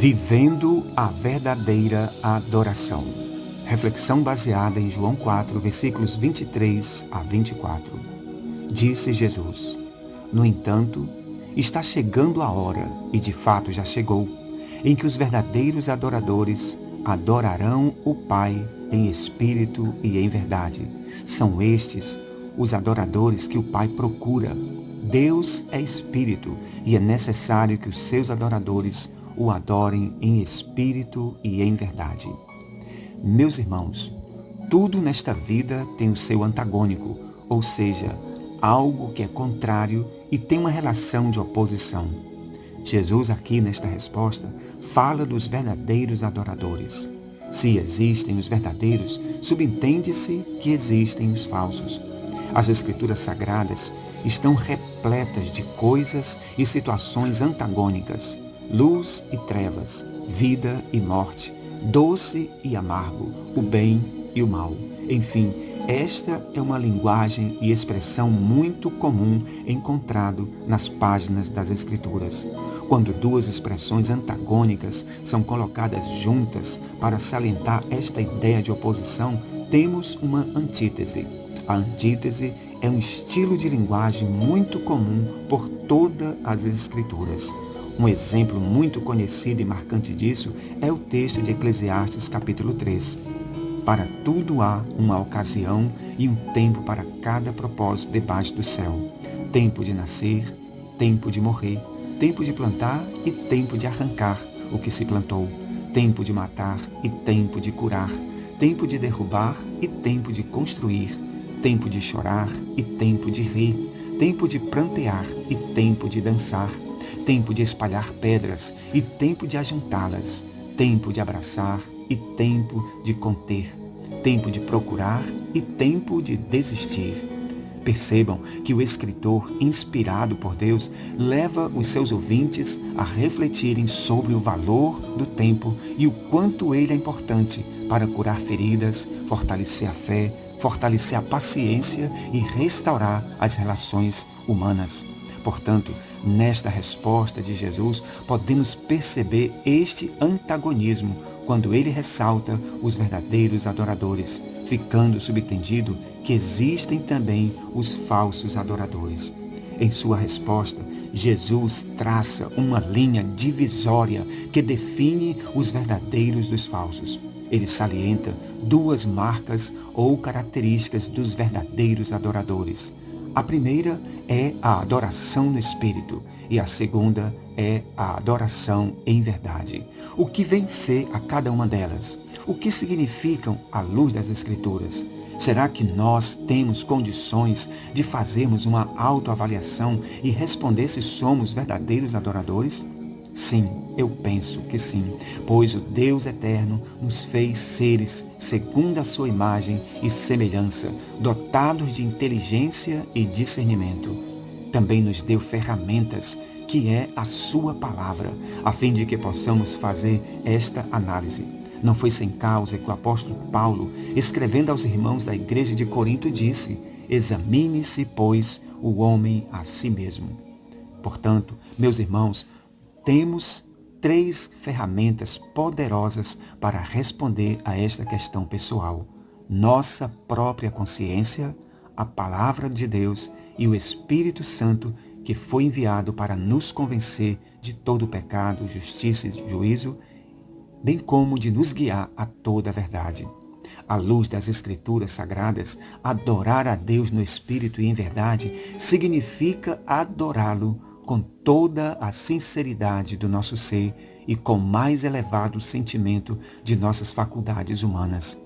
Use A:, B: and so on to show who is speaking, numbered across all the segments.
A: Vivendo a verdadeira adoração. Reflexão baseada em João 4, versículos 23 a 24. Disse Jesus: No entanto, está chegando a hora, e de fato já chegou, em que os verdadeiros adoradores adorarão o Pai em espírito e em verdade. São estes os adoradores que o Pai procura. Deus é espírito e é necessário que os seus adoradores o adorem em espírito e em verdade. Meus irmãos, tudo nesta vida tem o seu antagônico, ou seja, algo que é contrário e tem uma relação de oposição. Jesus aqui nesta resposta fala dos verdadeiros adoradores. Se existem os verdadeiros, subentende-se que existem os falsos. As Escrituras Sagradas estão repletas de coisas e situações antagônicas, luz e trevas, vida e morte, doce e amargo, o bem e o mal. Enfim, esta é uma linguagem e expressão muito comum encontrado nas páginas das Escrituras. Quando duas expressões antagônicas são colocadas juntas para salientar esta ideia de oposição, temos uma antítese. A antítese é um estilo de linguagem muito comum por todas as Escrituras. Um exemplo muito conhecido e marcante disso é o texto de Eclesiastes capítulo 3. Para tudo há uma ocasião e um tempo para cada propósito debaixo do céu. Tempo de nascer, tempo de morrer, tempo de plantar e tempo de arrancar o que se plantou. Tempo de matar e tempo de curar. Tempo de derrubar e tempo de construir. Tempo de chorar e tempo de rir. Tempo de prantear e tempo de dançar. Tempo de espalhar pedras e tempo de ajuntá-las, tempo de abraçar e tempo de conter, tempo de procurar e tempo de desistir. Percebam que o escritor, inspirado por Deus, leva os seus ouvintes a refletirem sobre o valor do tempo e o quanto ele é importante para curar feridas, fortalecer a fé, fortalecer a paciência e restaurar as relações humanas. Portanto, nesta resposta de Jesus, podemos perceber este antagonismo quando ele ressalta os verdadeiros adoradores, ficando subentendido que existem também os falsos adoradores. Em sua resposta, Jesus traça uma linha divisória que define os verdadeiros dos falsos. Ele salienta duas marcas ou características dos verdadeiros adoradores. A primeira é a adoração no Espírito e a segunda é a adoração em verdade. O que vem ser a cada uma delas? O que significam à luz das Escrituras? Será que nós temos condições de fazermos uma autoavaliação e responder se somos verdadeiros adoradores? Sim, eu penso que sim, pois o Deus eterno nos fez seres segundo a sua imagem e semelhança, dotados de inteligência e discernimento. Também nos deu ferramentas, que é a sua palavra, a fim de que possamos fazer esta análise. Não foi sem causa que o apóstolo Paulo, escrevendo aos irmãos da igreja de Corinto, disse: examine-se, pois, o homem a si mesmo. Portanto, meus irmãos, temos 3 ferramentas poderosas para responder a esta questão pessoal: nossa própria consciência, a palavra de Deus e o Espírito Santo, que foi enviado para nos convencer de todo pecado, justiça e juízo, bem como de nos guiar a toda a verdade. À luz das Escrituras Sagradas, adorar a Deus no Espírito e em verdade significa adorá-lo com toda a sinceridade do nosso ser e com o mais elevado sentimento de nossas faculdades humanas,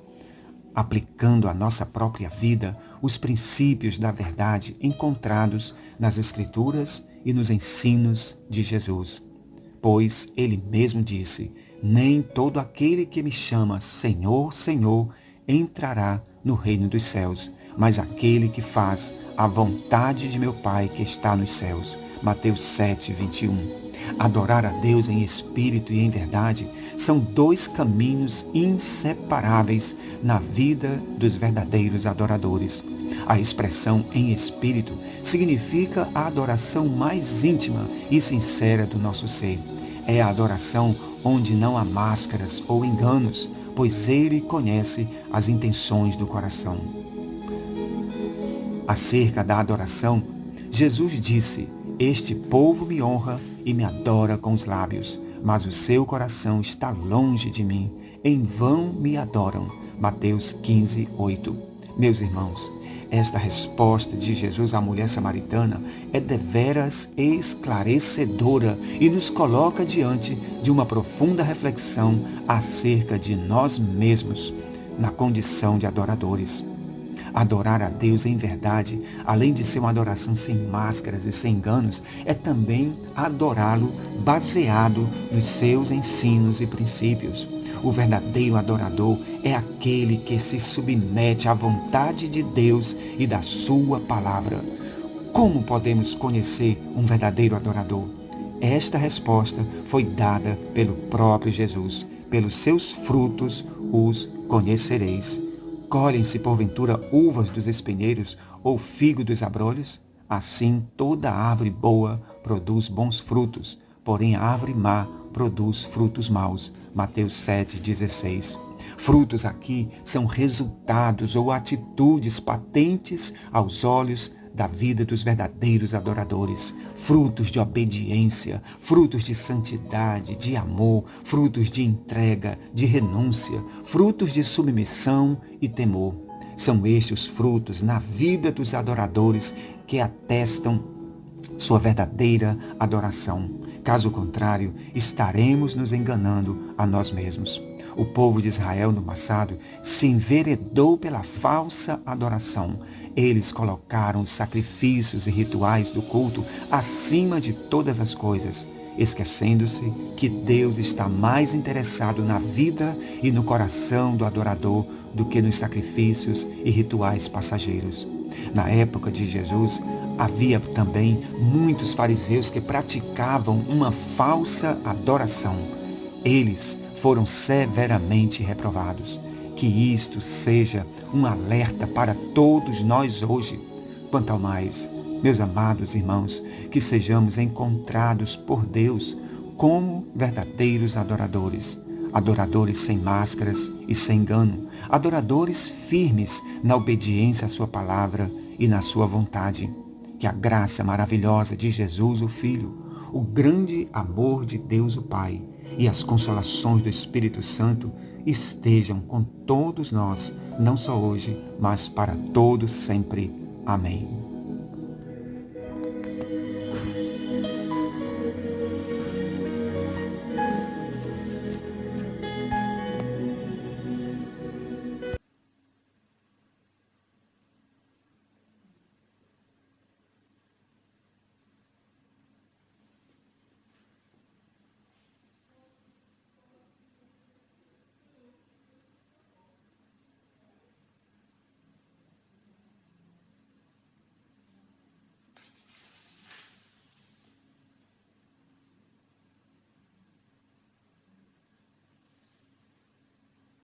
A: aplicando à nossa própria vida os princípios da verdade encontrados nas Escrituras e nos ensinos de Jesus. Pois ele mesmo disse: nem todo aquele que me chama Senhor, Senhor, entrará no reino dos céus, mas aquele que faz a vontade de meu Pai que está nos céus. Mateus 7, 21. Adorar a Deus em espírito e em verdade são 2 caminhos inseparáveis na vida dos verdadeiros adoradores. A expressão em espírito significa a adoração mais íntima e sincera do nosso ser. É a adoração onde não há máscaras ou enganos, pois Ele conhece as intenções do coração. Acerca da adoração, Jesus disse: Este povo me honra e me adora com os lábios, mas o seu coração está longe de mim. Em vão me adoram. Mateus 15, 8. Meus irmãos, esta resposta de Jesus à mulher samaritana é deveras esclarecedora e nos coloca diante de uma profunda reflexão acerca de nós mesmos, na condição de adoradores. Adorar a Deus em verdade, além de ser uma adoração sem máscaras e sem enganos, é também adorá-lo baseado nos seus ensinos e princípios. O verdadeiro adorador é aquele que se submete à vontade de Deus e da sua palavra. Como podemos conhecer um verdadeiro adorador? Esta resposta foi dada pelo próprio Jesus. Pelos seus frutos os conhecereis. Colhem-se porventura uvas dos espinheiros ou figo dos abrolhos? Assim toda árvore boa produz bons frutos, porém a árvore má produz frutos maus. Mateus 7,16. Frutos aqui são resultados ou atitudes patentes aos olhos da vida dos verdadeiros adoradores. Frutos de obediência, frutos de santidade, de amor, frutos de entrega, de renúncia, frutos de submissão e temor. São estes os frutos na vida dos adoradores que atestam sua verdadeira adoração. Caso contrário, estaremos nos enganando a nós mesmos. O povo de Israel no passado se enveredou pela falsa adoração. Eles colocaram os sacrifícios e rituais do culto acima de todas as coisas, esquecendo-se que Deus está mais interessado na vida e no coração do adorador do que nos sacrifícios e rituais passageiros. Na época de Jesus, havia também muitos fariseus que praticavam uma falsa adoração. Eles foram severamente reprovados. Que isto seja um alerta para todos nós hoje. Quanto ao mais, meus amados irmãos, que sejamos encontrados por Deus como verdadeiros adoradores. Adoradores sem máscaras e sem engano. Adoradores firmes na obediência à sua palavra e na sua vontade. Que a graça maravilhosa de Jesus, o Filho, o grande amor de Deus, o Pai, e as consolações do Espírito Santo estejam com todos nós, não só hoje, mas para todos sempre. Amém.